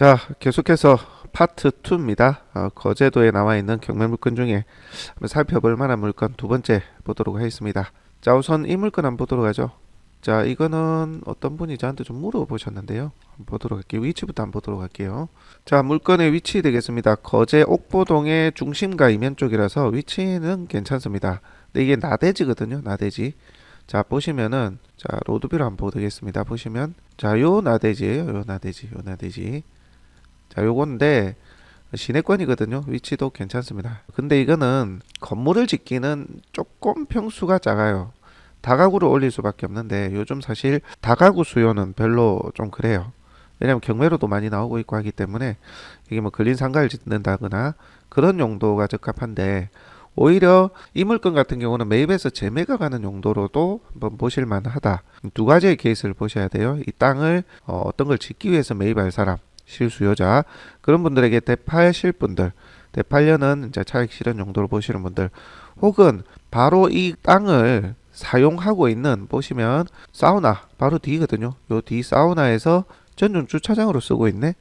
자, 계속해서 파트 2입니다. 거제도에 나와 있는 경매 물건 중에 한번 살펴볼 만한 물건 두 번째 보도록 하겠습니다. 자, 우선 이 물건 한번 보도록 하죠. 자, 이거는 어떤 분이 저한테 좀 물어보셨는데요. 한번 보도록 할게요. 위치부터 한번 보도록 할게요. 자, 물건의 위치 되겠습니다. 거제 옥보동의 중심가 이면 쪽이라서 위치는 괜찮습니다. 근데 이게 나대지거든요. 나대지. 자, 보시면은 자, 로드뷰를 한번 보겠습니다. 보시면 자, 요 나대지예요. 요 나대지. 요 나대지. 자, 요건데 시내권이거든요. 위치도 괜찮습니다. 근데 이거는 건물을 짓기는 조금 평수가 작아요. 다가구를 올릴 수밖에 없는데 요즘 사실 다가구 수요는 별로 좀 그래요. 왜냐면 경매로도 많이 나오고 있고 하기 때문에 이게 뭐 근린 상가를 짓는다거나 그런 용도가 적합한데, 오히려 이 물건 같은 경우는 매입해서 재매가 가는 용도로도 한번 보실 만하다. 두 가지의 케이스를 보셔야 돼요. 이 땅을 어떤 걸 짓기 위해서 매입할 사람, 실수요자, 그런 분들에게 대파실 분들, 대팔려는 이제 차익 실현 용도로 보시는 분들, 혹은 바로 이 땅을 사용하고 있는, 보시면 사우나 바로 뒤거든요. 요 뒤 사우나에서 전용 주차장으로 쓰고 있네.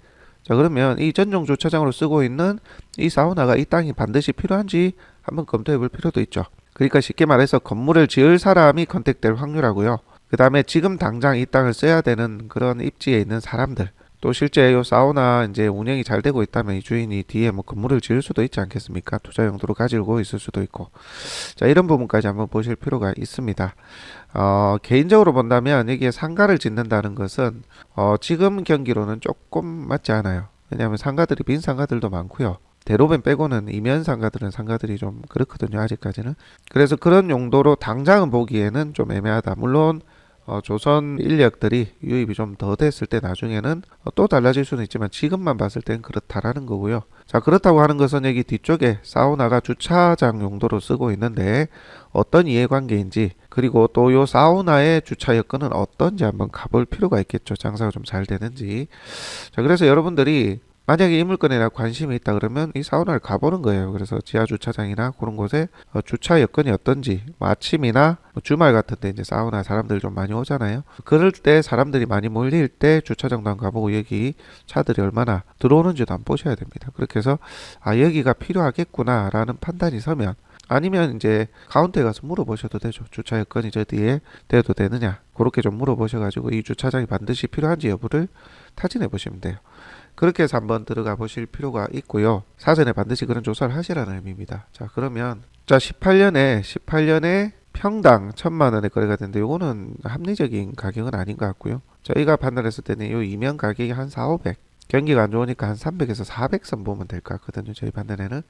자, 그러면 이 전용 주차장으로 쓰고 있는 이 사우나가 이 땅이 반드시 필요한지 한번 검토해 볼 필요도 있죠. 그러니까 쉽게 말해서 건물을 지을 사람이 컨택될 확률하고요. 그 다음에 지금 당장 이 땅을 써야 되는 그런 입지에 있는 사람들, 또 실제 요 사우나 이제 운영이 잘 되고 있다면 이 주인이 뒤에 뭐 건물을 지을 수도 있지 않겠습니까? 투자 용도로 가지고 있을 수도 있고. 자, 이런 부분까지 한번 보실 필요가 있습니다. 개인적으로 본다면 여기에 상가를 짓는다는 것은 지금 경기로는 조금 맞지 않아요. 왜냐하면 상가들이 빈 상가들도 많고요. 대로변 빼고는 이면 상가들은 상가들이 좀 그렇거든요. 아직까지는. 그래서 그런 용도로 당장은 보기에는 좀 애매하다. 물론 조선 인력들이 유입이 좀 더 됐을 때 나중에는 또 달라질 수는 있지만 지금만 봤을 땐 그렇다라는 거고요. 자, 그렇다고 하는 것은 여기 뒤쪽에 사우나가 주차장 용도로 쓰고 있는데 어떤 이해관계인지, 그리고 또 요 사우나의 주차 여건은 어떤지 한번 가볼 필요가 있겠죠. 장사가 좀 잘 되는지. 자, 그래서 여러분들이 만약에 이 물건에 대한 관심이 있다 그러면 이 사우나를 가보는 거예요. 그래서 지하 주차장이나 그런 곳에 주차 여건이 어떤지, 뭐 아침이나 뭐 주말 같은 데 이제 사우나 사람들 좀 많이 오잖아요. 그럴 때 사람들이 많이 몰릴 때 주차장도 한번 가보고 여기 차들이 얼마나 들어오는지도 한번 보셔야 됩니다. 그렇게 해서 아, 여기가 필요하겠구나라는 판단이 서면, 아니면 이제 카운터에 가서 물어보셔도 되죠. 주차 여건이 저 뒤에 돼도 되느냐. 그렇게 좀 물어보셔가지고 이 주차장이 반드시 필요한지 여부를 타진해 보시면 돼요. 그렇게 해서 한번 들어가 보실 필요가 있고요. 사전에 반드시 그런 조사를 하시라는 의미입니다. 자, 그러면 자, 18년에 평당 1,000만 원의 거래가 되는데 요거는 합리적인 가격은 아닌 것 같고요. 저희가 판단했을 때는 요 이면 가격이 한 4, 500. 경기가 안 좋으니까 한 300에서 400선 보면 될 것 같거든요. 저희 판단에는.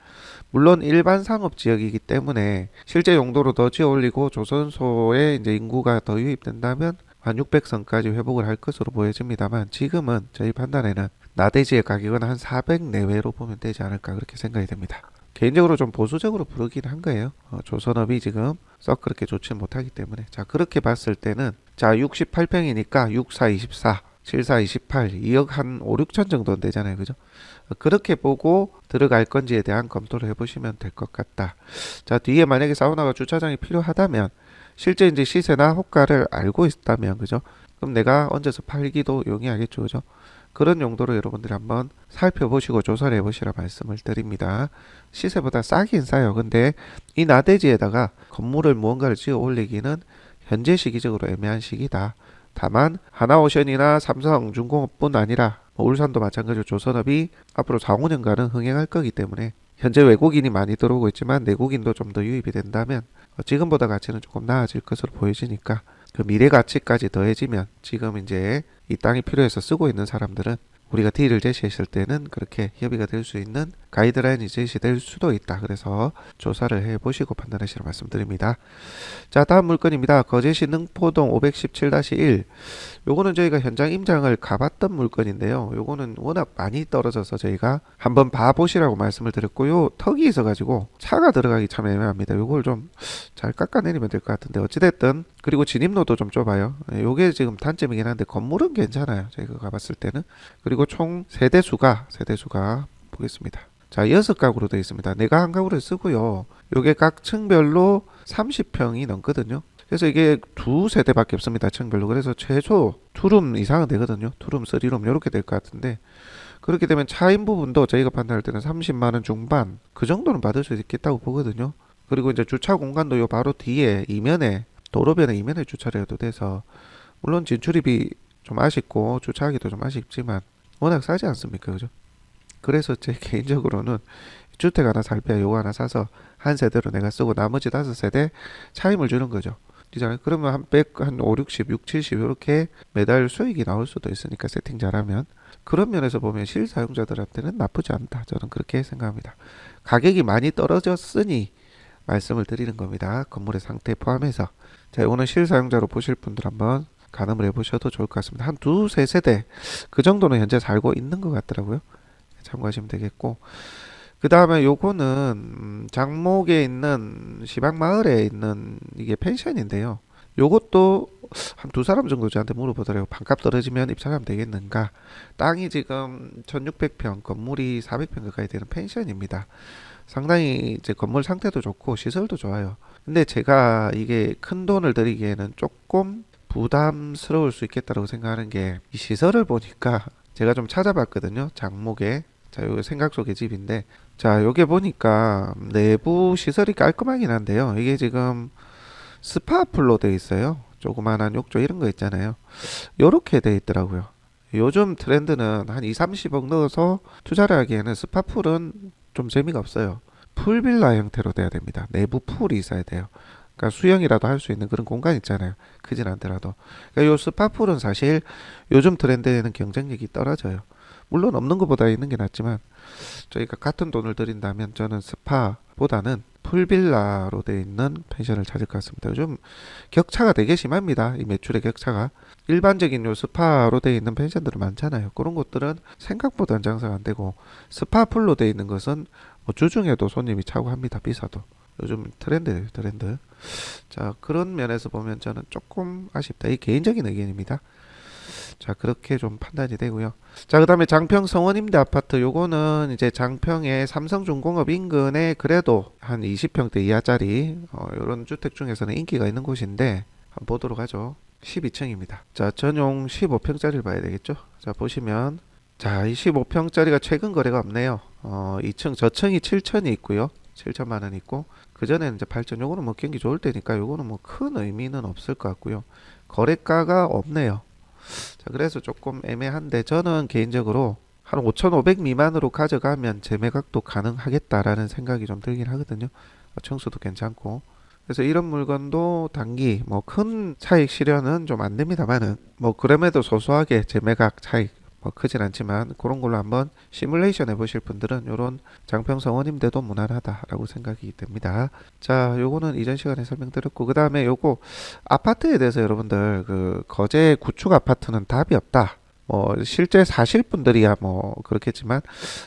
물론 일반 상업 지역이기 때문에 실제 용도로 더 지어 올리고 조선소에 이제 인구가 더 유입된다면 한 600선까지 회복을 할 것으로 보여집니다만, 지금은 저희 판단에는 나대지의 가격은 한 400 내외로 보면 되지 않을까 그렇게 생각이 됩니다. 개인적으로 좀 보수적으로 부르긴 한 거예요. 조선업이 지금 썩 그렇게 좋지 못하기 때문에. 자, 그렇게 봤을 때는 자, 68평이니까 64, 24, 74, 28, 2억 한 5, 6천 정도는 되잖아요. 그죠? 그렇게 보고 들어갈 건지에 대한 검토를 해보시면 될 것 같다. 자, 뒤에 만약에 사우나가 주차장이 필요하다면, 실제 이제 시세나 호가를 알고 있다면, 그죠? 그럼 내가 얹어서 팔기도 용이하겠죠. 그죠? 그런 용도로 여러분들이 한번 살펴보시고 조사를 해보시라 말씀을 드립니다. 시세보다 싸긴 싸요. 근데 이 나대지에다가 건물을 무언가를 지어 올리기는 현재 시기적으로 애매한 시기다. 다만 하나오션이나 삼성중공업뿐 아니라 뭐 울산도 마찬가지로 조선업이 앞으로 4, 5년간은 흥행할 거기 때문에 현재 외국인이 많이 들어오고 있지만 내국인도 좀 더 유입이 된다면 지금보다 가치는 조금 나아질 것으로 보여지니까, 그 미래 가치까지 더해지면 지금 이제 이 땅이 필요해서 쓰고 있는 사람들은 우리가 딜을 제시했을 때는 그렇게 협의가 될 수 있는 가이드라인이 제시될 수도 있다. 그래서 조사를 해보시고 판단하시라 말씀드립니다. 자, 다음 물건입니다. 거제시 능포동 517-1. 요거는 저희가 현장 임장을 가봤던 물건인데요. 요거는 워낙 많이 떨어져서 저희가 한번 봐보시라고 말씀을 드렸고요. 턱이 있어가지고 차가 들어가기 참 애매합니다. 요걸 좀 잘 깎아내리면 될 것 같은데, 어찌됐든. 그리고 진입로도 좀 좁아요. 요게 지금 단점이긴 한데 건물은 괜찮아요. 저희가 가봤을 때는. 그리고 총 세대수가 보겠습니다. 자, 6가구로 되어 있습니다. 내가 한 가구를 쓰고요. 요게 각 층별로 30평이 넘거든요. 그래서 이게 두 세대밖에 없습니다. 층별로. 그래서 최소 2룸 이상은 되거든요. 2룸, 3룸 이렇게 될 것 같은데, 그렇게 되면 차임 부분도 저희가 판단할 때는 30만 원 중반 그 정도는 받을 수 있겠다고 보거든요. 그리고 이제 주차 공간도 요 바로 뒤에 이면에 도로변에 이면에 주차를 해도 돼서 물론 진출입이 좀 아쉽고 주차하기도 좀 아쉽지만 워낙 싸지 않습니까, 그죠? 그래서 제 개인적으로는 주택 하나 살 바에 요거 하나 사서 한 세대로 내가 쓰고 나머지 다섯 세대 차임을 주는 거죠. 그잖아요. 그러면 한 100, 한 5, 60, 6, 70 이렇게 매달 수익이 나올 수도 있으니까 세팅 잘하면 그런 면에서 보면 실사용자들한테는 나쁘지 않다. 저는 그렇게 생각합니다. 가격이 많이 떨어졌으니 말씀을 드리는 겁니다. 건물의 상태 포함해서. 자, 오늘 실사용자로 보실 분들 한번 가늠을 해보셔도 좋을 것 같습니다. 한 두세 세대 그 정도는 현재 살고 있는 것 같더라고요. 참고하시면 되겠고 그 다음에 요거는 장목에 있는 시방마을에 있는 이게 펜션인데요. 요것도 한 두 사람 정도 저한테 물어보더라고요. 반값 떨어지면 입찰하면 되겠는가. 땅이 지금 1600평 건물이 400평 가까이 되는 펜션입니다. 상당히 이제 건물 상태도 좋고 시설도 좋아요. 근데 제가 이게 큰 돈을 들이기에는 조금 부담스러울 수 있겠다고 생각하는 게 이 시설을 보니까 제가 좀 찾아봤거든요. 장목에. 자, 요 생각 속의 집인데 자, 요게 보니까 내부 시설이 깔끔하긴 한데요. 이게 지금 스파 풀로 돼 있어요. 조그만한 욕조 이런 거 있잖아요. 요렇게 돼 있더라고요. 요즘 트렌드는 한 2, 30억 넣어서 투자를 하기에는 스파 풀은 좀 재미가 없어요. 풀빌라 형태로 돼야 됩니다. 내부 풀이 있어야 돼요. 그러니까 수영이라도 할 수 있는 그런 공간 있잖아요. 크진 않더라도. 그러니까 요 스파 풀은 사실 요즘 트렌드에는 경쟁력이 떨어져요. 물론 없는 것보다 있는 게 낫지만 저희가 같은 돈을 들인다면 저는 스파보다는 풀빌라로 되어 있는 펜션을 찾을 것 같습니다. 요즘 격차가 되게 심합니다. 이 매출의 격차가. 일반적인 요 스파로 되어 있는 펜션들은 많잖아요. 그런 곳들은 생각보다 장사가 안 되고 스파 풀로 되어 있는 것은 뭐 주중에도 손님이 차고 합니다. 비싸도. 요즘 트렌드예요, 트렌드. 자, 그런 면에서 보면 저는 조금 아쉽다. 이 개인적인 의견입니다. 자, 그렇게 좀 판단이 되고요. 자, 그다음에 장평 성원임대 아파트 요거는 이제 장평의 삼성중공업 인근에 그래도 한 20평대 이하짜리 요런 주택 중에서는 인기가 있는 곳인데 한번 보도록 하죠. 12층입니다. 자, 전용 15평짜리를 봐야 되겠죠. 자, 보시면 자, 이 15평짜리가 최근 거래가 없네요. 2층 저층이 7천이 있고요. 7천만 원 있고 그 전에는 이제 8천. 요거는 뭐 경기 좋을 때니까 요거는 뭐 큰 의미는 없을 것 같고요. 거래가가 없네요. 자, 그래서 조금 애매한데 저는 개인적으로 한 5,500 미만으로 가져가면 재매각도 가능하겠다라는 생각이 좀 들긴 하거든요. 청수도 괜찮고. 그래서 이런 물건도 단기 뭐 큰 차익 실현은 좀 안 됩니다만은 뭐 그럼에도 소소하게 재매각 차익 뭐 크진 않지만 그런 걸로 한번 시뮬레이션 해보실 분들은 요런 장평성원임대도 무난하다라고 생각이 됩니다. 자, 요거는 이전 시간에 설명드렸고 그 다음에 요거 아파트에 대해서 여러분들 그 거제 구축 아파트는 답이 없다. 뭐 실제 사실 분들이야 뭐 그렇겠지만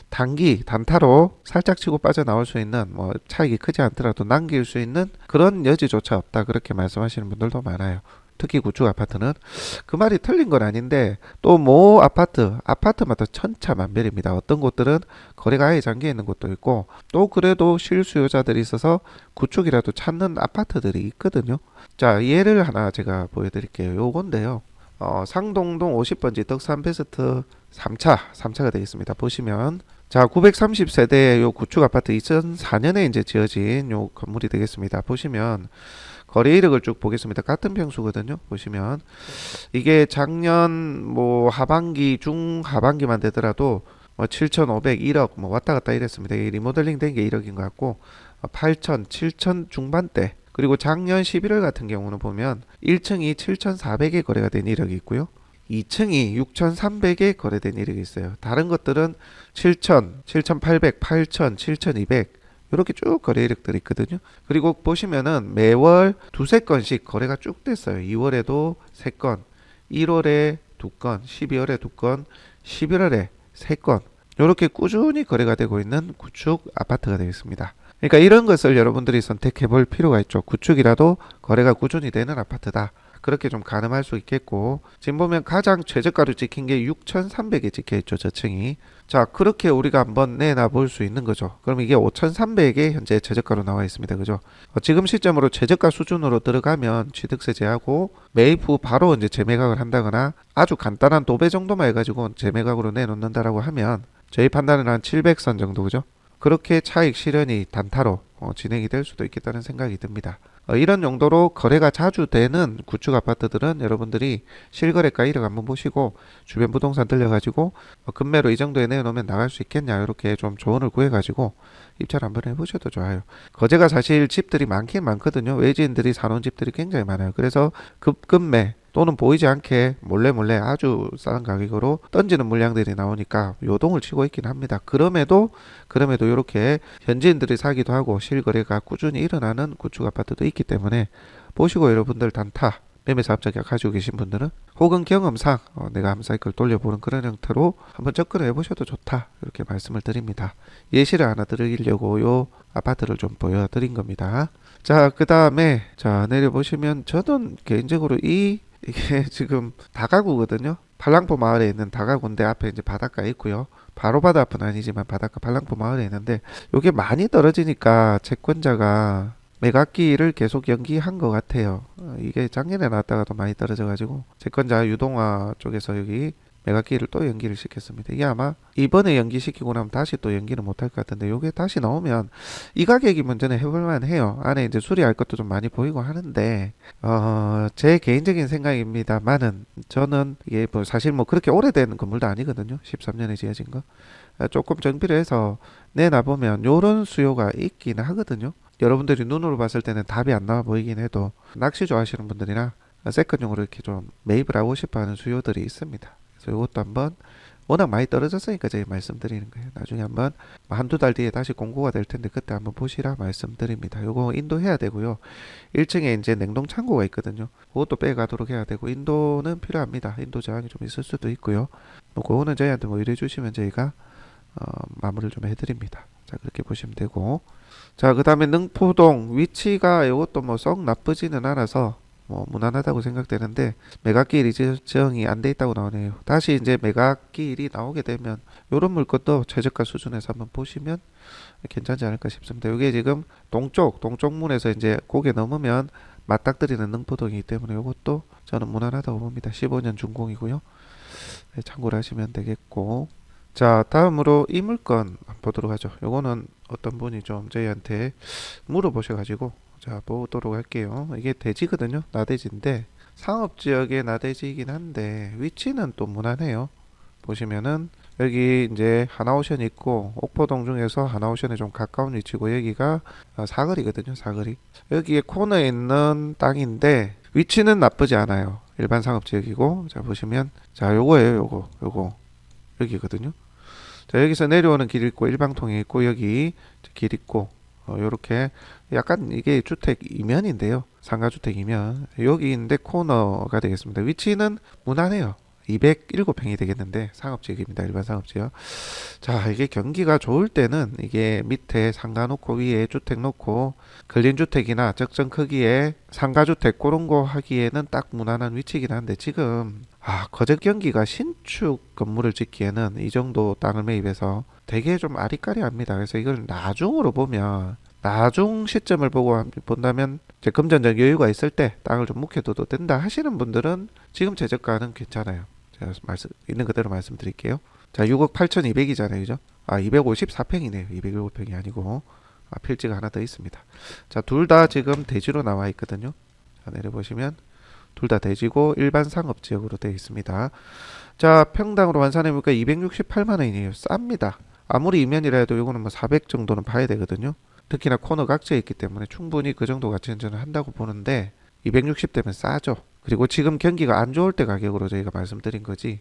단기 단타로 살짝 치고 빠져나올 수 있는 뭐 차익이 크지 않더라도 남길 수 있는 그런 여지조차 없다 그렇게 말씀하시는 분들도 많아요. 특히 구축 아파트는 그 말이 틀린 건 아닌데 또 뭐 아파트마다 천차만별입니다. 어떤 곳들은 거래가 아예 잠겨 있는 곳도 있고 또 그래도 실수요자들이 있어서 구축이라도 찾는 아파트들이 있거든요. 자, 예를 하나 제가 보여드릴게요. 요건데요. 상동동 50번지 덕산 베스트 3차가 되어 있습니다. 보시면 자, 930세대의 요 구축 아파트 2004년에 이제 지어진 요 건물이 되겠습니다. 보시면 거래 이력을 쭉 보겠습니다. 같은 평수거든요. 보시면 이게 작년 뭐 하반기 중하반기만 되더라도 뭐 7,500, 1억 뭐 왔다 갔다 이랬습니다. 이게 리모델링 된 게 1억인 것 같고 8천, 7천 중반대. 그리고 작년 11월 같은 경우는 보면 1층이 7,400에 거래가 된 이력이 있고요. 2층이 6,300에 거래된 이력이 있어요. 다른 것들은 7,000, 7,800, 8,000, 7,200 이렇게 쭉 거래 이력들이 있거든요. 그리고 보시면은 매월 두세 건씩 거래가 쭉 됐어요. 2월에도 3건, 1월에 2건, 12월에 2건, 11월에 3건 이렇게 꾸준히 거래가 되고 있는 구축 아파트가 되겠습니다. 그러니까 이런 것을 여러분들이 선택해 볼 필요가 있죠. 구축이라도 거래가 꾸준히 되는 아파트다. 그렇게 좀 가늠할 수 있겠고 지금 보면 가장 최저가로 찍힌 게 6,300에 찍혀 있죠. 저층이 자, 그렇게 우리가 한번 내놔 볼 수 있는 거죠. 그럼 이게 5,300에 현재 최저가로 나와 있습니다. 그죠? 지금 시점으로 최저가 수준으로 들어가면 취득세 제하고 매입 후 바로 이제 재매각을 한다거나 아주 간단한 도배 정도만 해가지고 재매각으로 내놓는다라고 하면 저희 판단은 한 700선 정도, 그죠? 그렇게 차익 실현이 단타로 진행이 될 수도 있겠다는 생각이 듭니다. 이런 용도로 거래가 자주 되는 구축 아파트들은 여러분들이 실거래가 1억 한번 보시고 주변 부동산 들려가지고 금매로 이 정도에 내놓으면 나갈 수 있겠냐, 이렇게 좀 조언을 구해가지고 입찰 한번 해보셔도 좋아요. 거제가 사실 집들이 많긴 많거든요. 외지인들이 사놓은 집들이 굉장히 많아요. 그래서 급급매 또는 보이지 않게 몰래 아주 싼 가격으로 던지는 물량들이 나오니까 요동을 치고 있긴 합니다. 그럼에도 이렇게 현지인들이 사기도 하고 실거래가 꾸준히 일어나는 구축 아파트도 있기 때문에 보시고 여러분들 단타 매매 사업 자격 가지고 계신 분들은 혹은 경험상 내가 한 사이클 돌려보는 그런 형태로 한번 접근을 해보셔도 좋다, 이렇게 말씀을 드립니다. 예시를 하나 드리려고 요 아파트를 좀 보여드린 겁니다. 자, 그 다음에 자 내려보시면 저는 개인적으로 이게 지금 다가구거든요. 팔랑포 마을에 있는 다가구인데 앞에 이제 바닷가 있고요. 바로 바다 앞은 아니지만 바닷가 팔랑포 마을에 있는데 요게 많이 떨어지니까 채권자가 매각기를 계속 연기한 것 같아요. 이게 작년에 나왔다가도 많이 떨어져가지고 채권자 유동화 쪽에서 여기 매각기를 또 연기를 시켰습니다. 이게 아마 이번에 연기시키고 나면 다시 또 연기는 못할 것 같은데 요게 다시 나오면 이 가격이면 저는 해볼만 해요. 안에 이제 수리할 것도 좀 많이 보이고 하는데 제 개인적인 생각입니다만은 저는 이게 뭐 사실 뭐 그렇게 오래된 건물도 아니거든요. 13년에 지어진 거. 조금 정비를 해서 내놔보면 요런 수요가 있긴 하거든요. 여러분들이 눈으로 봤을 때는 답이 안 나와 보이긴 해도 낚시 좋아하시는 분들이나 세컨용으로 이렇게 좀 매입을 하고 싶어 하는 수요들이 있습니다. 그래서 이것도 한번 워낙 많이 떨어졌으니까 제가 말씀드리는 거예요. 나중에 한번 한두 달 뒤에 다시 공고가 될 텐데 그때 한번 보시라 말씀드립니다. 요거 인도해야 되고요. 1층에 이제 냉동 창고가 있거든요. 그것도 빼가도록 해야 되고 인도는 필요합니다. 인도 저항이 좀 있을 수도 있고요. 뭐 그거는 저희한테 뭐 의뢰 주시면 저희가 마무리를 좀 해드립니다. 자, 그렇게 보시면 되고, 자, 그 다음에 능포동 위치가 이것도 뭐 썩 나쁘지는 않아서 뭐 무난하다고 생각되는데 매각기일이 지정이 안 돼 있다고 나오네요. 다시 이제 매각기일이 나오게 되면 요런 물건도 최저가 수준에서 한번 보시면 괜찮지 않을까 싶습니다. 이게 지금 동쪽문에서 이제 고개 넘으면 맞닥뜨리는 능포동이기 때문에 이것도 저는 무난하다고 봅니다. 15년 준공이고요. 네, 참고를 하시면 되겠고, 자, 다음으로 이 물건 보도록 하죠. 요거는 어떤 분이 좀 저희한테 물어보셔가지고 자 보도록 할게요. 이게 대지거든요. 나대지인데 상업지역의 나대지이긴 한데 위치는 또 무난해요. 보시면은 여기 이제 하나오션 있고 옥포동 중에서 하나오션에 좀 가까운 위치고 여기가 사거리거든요. 사거리. 여기에 코너에 있는 땅인데 위치는 나쁘지 않아요. 일반 상업지역이고, 자 보시면 자 요거예요. 요거 여기거든요. 자, 여기서 내려오는 길 있고 일방통이 있고 여기 길 있고 요렇게 약간 이게 주택 이면인데요. 상가주택 이면 여기인데 코너가 되겠습니다. 위치는 무난해요. 207평이 되겠는데 상업지역입니다. 일반 상업지역. 자, 이게 경기가 좋을 때는 이게 밑에 상가 놓고 위에 주택 놓고 근린주택이나 적정 크기의 상가주택 그런 거 하기에는 딱 무난한 위치이긴 한데 지금 거제 경기가 신축 건물을 짓기에는 이 정도 땅을 매입해서 되게 좀 아리까리합니다. 그래서 이걸 나중으로 보면 나중 시점을 보고 본다면 이제 금전적 여유가 있을 때 땅을 좀 묵혀둬도 된다 하시는 분들은 지금 최저가는 괜찮아요. 제가 있는 그대로 말씀드릴게요. 자, 6억 8,200이잖아요. 그죠? 254평이네요. 207평이 아니고 필지가 하나 더 있습니다. 자, 둘 다 지금 대지로 나와 있거든요. 자, 내려보시면 둘 다 대지고 일반 상업지역으로 되어 있습니다. 자, 평당으로 환산해보니까 268만 원이네요. 쌉니다. 아무리 이면이라 해도 이거는 뭐 400 정도는 봐야 되거든요. 특히나 코너 각지에 있기 때문에 충분히 그 정도 가치는 저는 한다고 보는데 260대면 싸죠. 그리고 지금 경기가 안 좋을 때 가격으로 저희가 말씀드린 거지,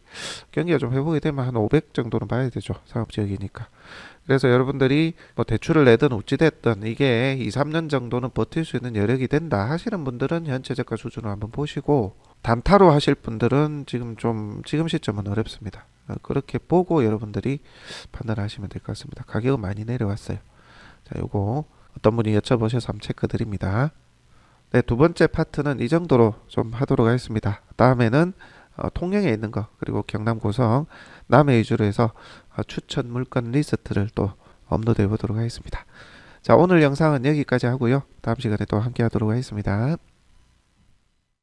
경기가 좀 회복이 되면 한 500 정도는 봐야 되죠. 상업지역이니까. 그래서 여러분들이 뭐 대출을 내든 어찌됐든 이게 2, 3년 정도는 버틸 수 있는 여력이 된다 하시는 분들은 현재 저가 수준을 한번 보시고, 단타로 하실 분들은 지금 시점은 어렵습니다. 그렇게 보고 여러분들이 판단하시면 될 것 같습니다. 가격은 많이 내려왔어요. 자, 요거 어떤 분이 여쭤보셔서 한번 체크 드립니다. 네, 두 번째 파트는 이 정도로 좀 하도록 하겠습니다. 다음에는 통영에 있는 거 그리고 경남 고성 남해 위주로 해서 추천 물건 리스트를 또 업로드해 보도록 하겠습니다. 자, 오늘 영상은 여기까지 하고요. 다음 시간에 또 함께 하도록 하겠습니다.